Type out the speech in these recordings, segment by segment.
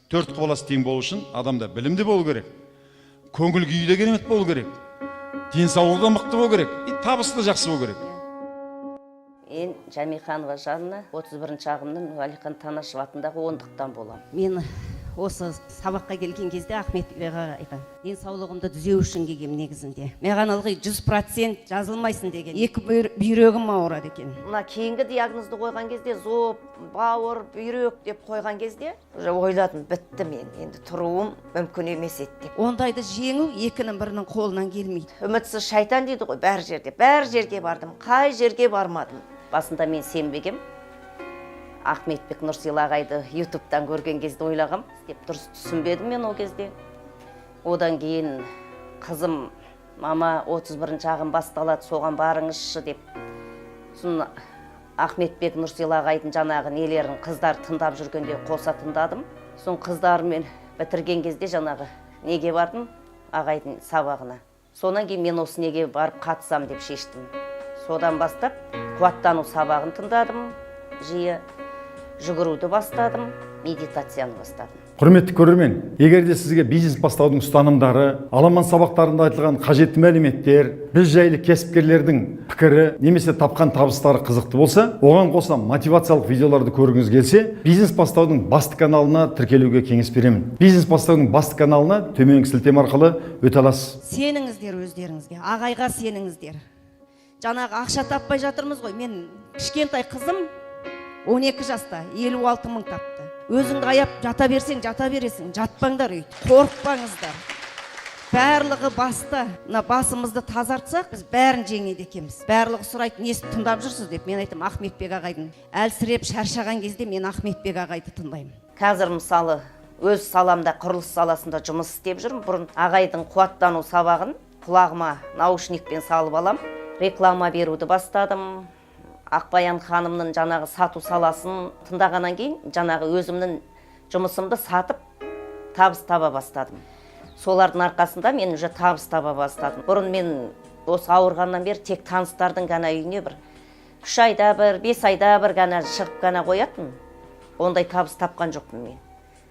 Төрт қолас тең болу үшін адамда білімді болу керек, көңіл күйі де керемет болу керек, денсаулығы да мықты болу керек, табысы да жақсы болу керек. Мен Жәмиханова Жанна, 31-ші ағымның Уәлихан Танашев атындағы 10-дықтан болам. Мен осы сабаққа келген кезде Ахметбек ағайға денсаулығымды түзеу үшін келгем негізінде. Маған ылғи 100% жазылмайсың деген. Екі бүйрегім ауырады екен. Мына кейінгі диагнозды қойған кезде зоб, бауыр, бүйрек деп қойған кезде уже ойладым, бітті мен. Енді тұруым мүмкін емес еді деп. Ондайды жеңу екінің бірінің қолынан келмейді. Үмітсіз шайтан дейді ғой, бәр жерге бардым, қай жерге бармадым. Басында мен сенбегем. Ахметбек Нұрсила ағайды ютубтан көрген кезде ойлағам, деп дұрыс түсінбедім мен ол кезде. Одан кейін қызым, мама 31-ші ағым басталады, соған барыңызшы деп. Соны Ахметбек Нұрсила ағайдың жаңағы нелерін қыздар тыңдап жүргенде қоса тыңдадым. Соны қыздармен бітірген кезде жаңағы неге бардым? Ағайдың сабағына. Сонан кейін мен осы неге барып қатысам деп шештім. Содан бастап қуаттану сабағын тыңдадым, жиі жүгіруді бастадым, медитацияны бастадым. Құрметті көрермен, егер де сізге бизнес бастаудың ұстанымдары, аламан сабақтарында айтылған қажетті мәліметтер, біз жайлы кәсіпкерлердің пікірі немесе тапқан табыстары қызықты болса, оған қоса мотивациялық видеоларды көргіңіз келсе, бизнес бастаудың басты каналына тіркелуге кеңес беремін. Бизнес бастаудың басты каналына төменгі сілтеме арқылы өте аласыз. Сеніңіздер өздеріңізге, ағайға сеніңіздер. Жаңағы ақша таппай жатырмыз ғой. Мен кішкентай қызым 12 жаста 56 мың тапты. Өзіңді аяп жата берсең, жата бересің. Жатпаңдар үйді, қорықпаңыздар. Барлығы баста. Мына басымызды тазартсақ, біз бәрін жеңеді екенбіз. Барлығы сұрайды, несі тыңдап жүрсіз деп. Мен айтам, Ахметбек ағайдың. Әлсіреп шаршаған кезде мен Ахметбек ағайды тыңдаймын. Қазір мысалы өз саламда, құрылыс саласында жұмыс істеп жүрмін. Бұрын ағайдың қуаттану сабағын құлағыма наушникпен салып алам. Реклама беруді бастадым. Ақбаян ханымның жаңағы сату саласын тыңдағаннан кейін жаңағы өзімнің жұмысымды сатып табыс таба бастадым. Солардың арқасында мен уже табыс таба бастадым. Бұрын мен осы ауырғаннан бері тек таныстардың ғана үйіне бір 3 айда бір, 5 айда бір ғана шығып ғана қоятын. Ондай табыс тапқан жоқпын мен.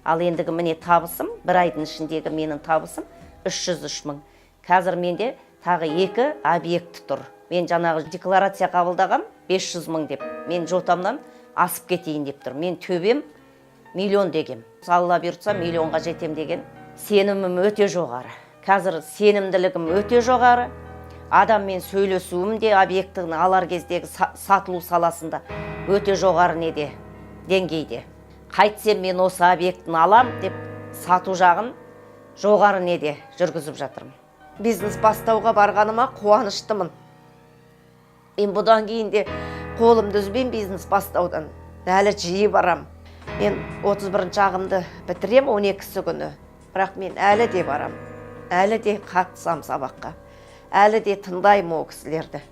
Ал ендігі міне табысым, бір айдың ішіндегі менің табысым 303 мың. Қазір менде тағы 2 объекті тұр. Мен жаңағы декларация қабылдағам 500 мың деп. Мен жотамнан асып кетейін деп тұр. Мен төбем миллион дегем. Алла бұйыртса миллионға жетем деген сенімім өте жоғары. Қазір сенімділігім өте жоғары. Адаммен сөйлесуім де объектіні алар кездегі сатылу саласында өте жоғары неде, деңгейде. Қайтсем мен осы объектіні алам деп сату жағын жоғары неде жүргізіп жатырмын. Бизнес бастауға барғаныма қуаныштымын. Мен бұдан кейін де қолымды үзбеймін бизнес бастаудан. Әлі жиі барам. Мен 31-ші ағымды бітірем 12-сі күні. Бірақ мен әлі де барам. Әлі де қатысам сабаққа. Әлі де тыңдаймын о кісілерді.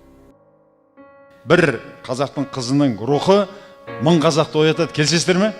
Бір қазақтың қызының рухы мың қазақты оятады. Келісесіздер ме?